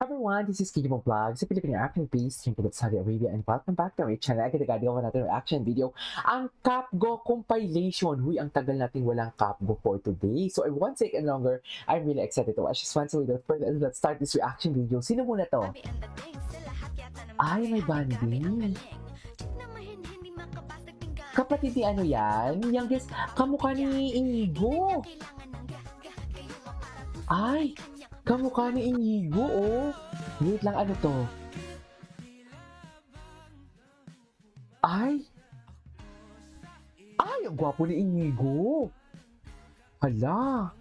Everyone, this is Kidimo Vlog sa Pilipino acting based yung pulit Saudi Arabia and welcome back to my channel. Agad-agad natin reaction video. Ang Capgo compilation. Huy, ang tagal nating walang Capgo for today. So, I won't take any longer. I'm really excited to watch this one. So, without further ado, let's start this reaction video. Sino muna to? Ay, may banding. Kapatid ni ano yan? Yung guess, kamukha ni Inigo. Ay, kamukha ni Inigo, oh. Wait lang, ano to? Ay! Ay, ang gwapo ni Inigo! Hala!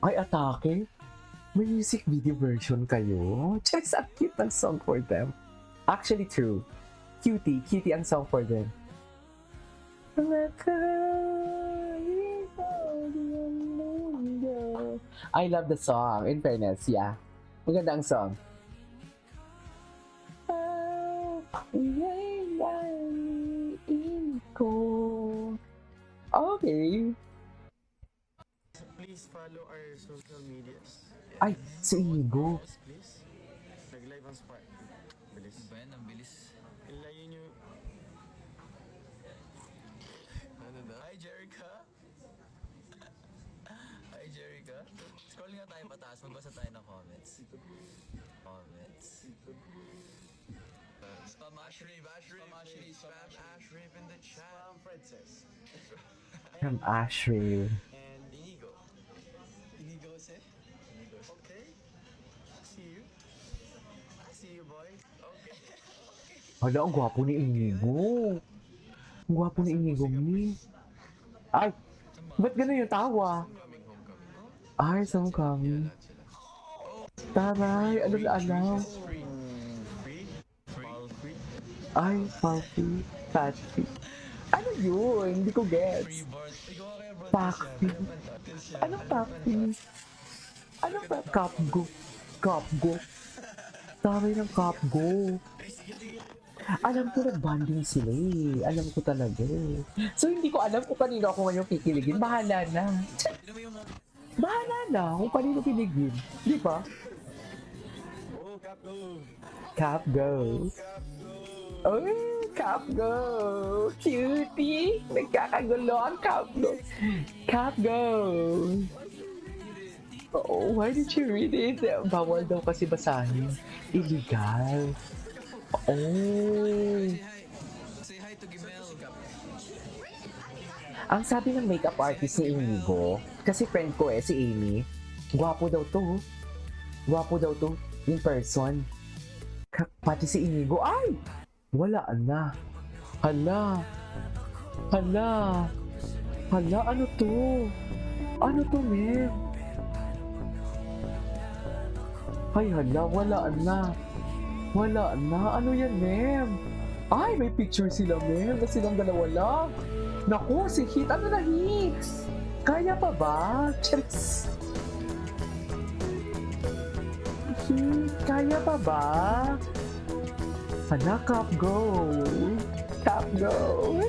Ay, atake! May music video version kayo? Just ang cute ng song for them. Actually, true. Cutie ang song for them. I love the song, in fairness, yeah. Maganda ang song. Okay. Please follow our social medias. Ay, si Inigo. Please. Nag-live ang Spark. Bilis. Ba yan? Ang bilis. Ilayin nyo. Ano na? Hi, Jerica! Hi, Jerica! Scroll nga tayo pataas. Magbasa tayo ng comments. Spam Ashrif! Spam Ashrif in the chat! Spam Princess. From Ashrey. And Inigo. Inigo se? Inigo. Okay. See you. I see you, boy. Okay. Hala, ang gwapo ni Inigo. Ang gwapo ni Inigo, mi. Ay, ba't ganun yung tawa? Homecoming. Ay, saan kami? Taray, ano na alam? Free. Fall free. Ay, Puffy, Patchy. Ano yun? Hindi ko gets. Freeborn. Ikaw kaya bro. Puffy. Anong Puffy? Anong pa? Capgo. Capgo. Taray ng Capgo. Alam ko nag-bonding sila eh. Alam ko talaga eh. So hindi ko alam kung kanino ako ngayon kikiligin. Bahala na. Bahala na kung kanino kiligin. Di ba? Oh, Capgo. Capgo. Oh, Capgo. Cutie. Nagkakagulo ang Capgo. Capgo. Oh, why did you read it? Bawal daw kasi basahin. Illegal. Oh. Say hi to Gimel. Ang sabi ng makeup artist ni Inigo, kasi friend ko si Amy, gwapo daw to. Gwapo daw to in person. Pati si Inigo, ay! Wala na. Hala. Hala. Hala, ano to? Ano to, ma'am? Ay, hala, wala na. Wala na. Ano yan, ma'am? Ay, may picture sila, ma'am. Na silang dalawa lang. Naku, si Hit. Ano na, Hit? Kaya pa ba? Charis. Hit, kaya pa ba? Hala, Cap Go. Cap Go.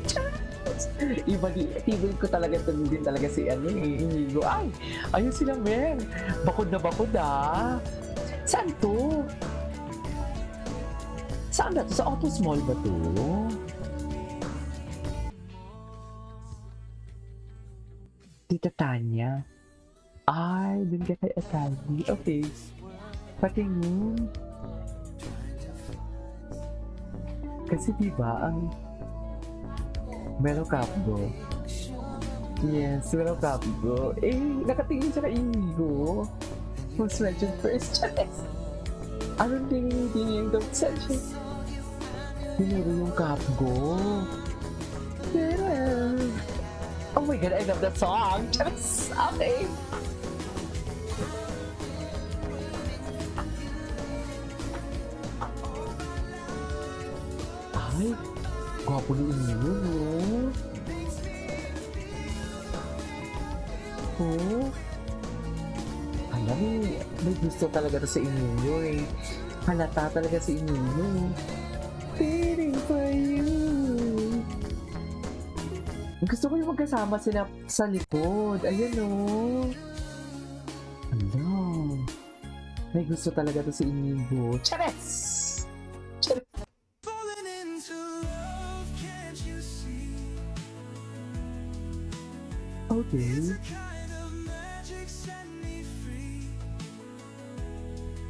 Charis. Iba di ko talaga din talaga si Inigo. Ay, ayun sila, ma'am. Bakod na bakod, ah. Saan to? Saan ba to? Sa Auto Small ba to? Tita Tanya. Ay, dun ka kay Akali. Okay. Patingin. Kasi diba ang Melo Capgo. Yes, Melo Capgo. Eh, nakatingin siya kay Inigo. Most mentioned first choice. Anong tingin-tingin daw sa siya? Tinuro yung Capgo. Yeah. Oh my God, I love that song. Just okay. Ay, gwapo ni Inigo, no? Oh. Alam, may gusto talaga to sa Inigo eh. Halata talaga si Inigo. Waiting for you. Gusto ko yung magkasama sila sa likod. Ayan o. Hello. May gusto talaga to si Inigo. Chares! Chares! Falling into love, can't you see? Okay. Kind of magic set me free.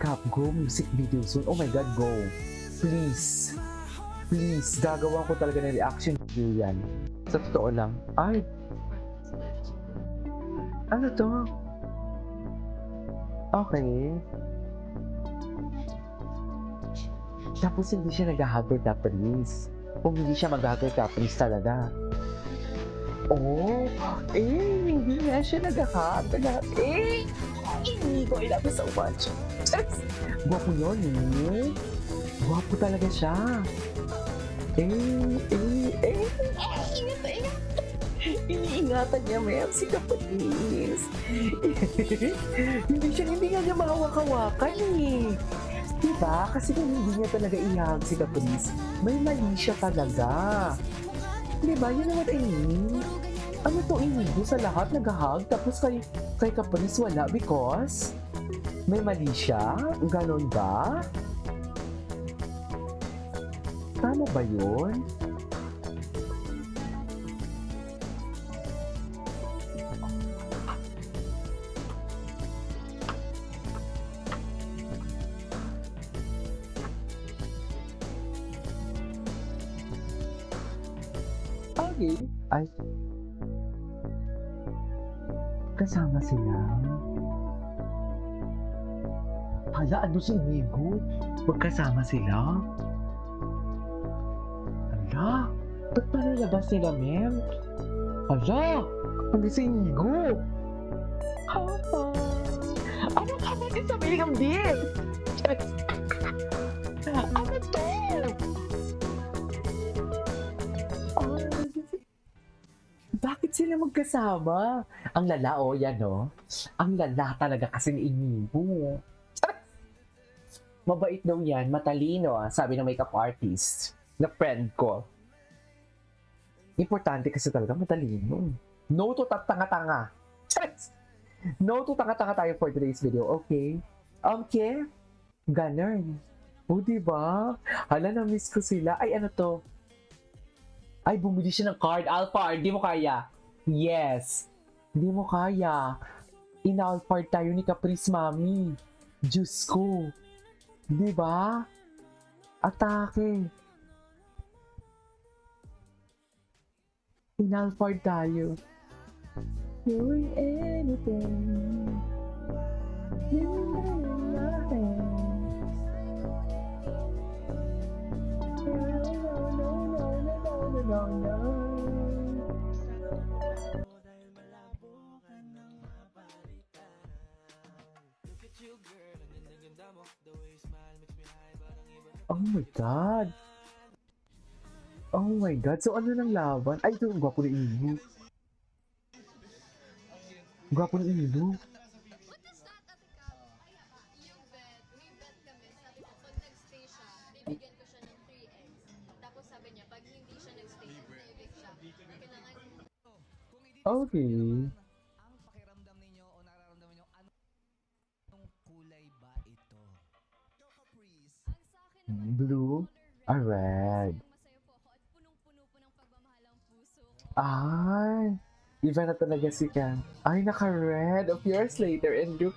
Cap, go music video soon. Oh my God, go. Please. Please, gagawa ko talaga ng reaction video yan. Sa totoo lang. Ay! Ano to? Okay. Tapos hindi siya nag-hug kay Caprice. Kung hindi siya mag-hug kay Caprice talaga. Oh! Hindi nga siya nag-hug. Hindi ko, I love you so much. Gwapo yun eh. Gwapo talaga siya. Iniingatan niya, ma'am, si Caprice. Hindi nga niya mahawak-hawakan eh. Diba? Kasi kung hindi niya talaga ihag si Caprice, may mali siya talaga. Diba? You know what I mean? Ano to, Inigo sa lahat nag-hug, tapos kay Caprice wala because may mali siya? Ganon ba? Tama ba yun? Okay. Ay. Kasama sila. Hala, ano si Inigo? Magkasama sila? Hala, ba't pa nalabas sila, ma'am? Hala, ano si Inigo? Hala, ano ka ba din sa William din? Ano to? Bakit sila magkasama? Ang lala, oh, yan, oh. Ang lala talaga kasi ni Inigo. Mabait daw yan, matalino, sabi ng makeup artist na friend ko. Importante kasi talaga matalino. No to tanga-tanga. No to tanga-tanga tayo for today's video, okay? Okay? Ganun. O, diba? Hala, na-miss ko sila. Ay, ano to? Ay, bumili siya ng card. Alphard, di mo kaya. Yes. Di mo kaya. In-Alphard tayo ni Caprice Mami. Diyos ko. Di ba? Atake. In-Alphard tayo. Doing anything. Oh my God. Oh my God. So ano nang laban? Ay, ito yung gwapo ni Inigo. Gwapo ni Inigo. What does that you bet, we bet kami, sabi ko, pag nag-stay siya, bibigyan ko siya ng 3x. Tapos sabi niya, pag hindi siya nag-stay, i-evict siya. Kailangan, Okay. Ang pakiramdam ninyo o nararamdaman nyo, anong kulay ba ito? ang sa akin, Blue. Ah, red. masaya po ako at punong-puno po ng pagmamahal ang puso ko. Ay. Iba na talaga si Ken. Ay, naka-red. A few years later and look.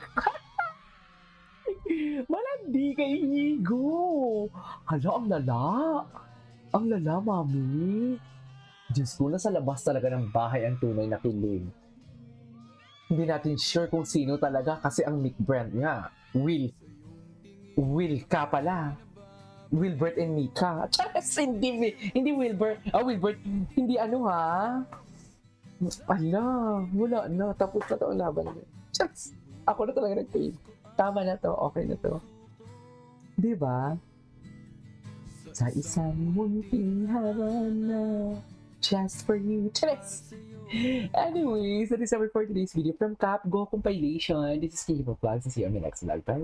Malandi kay Inigo. Hala, ang lala. Ang lala, mami. Diyos ko, nasa labas talaga ng bahay ang tunay na kilig. Hindi natin sure kung sino talaga kasi ang nick brand nga, Will ka pala. Wilbert and Mika. Charas, hindi Wilbert. Wilbert, hindi ano ha. Ala, wala na. Tapos na to ang laban. Charas, ako na talaga nag-fade. Tama na to, okay na to. Diba? Sa isang munting harana, just for you. Charas! Anyways, that is our for today's video from Cap Go Compilation. This is Caleb Vlogs. See you on the next vlog. Bye!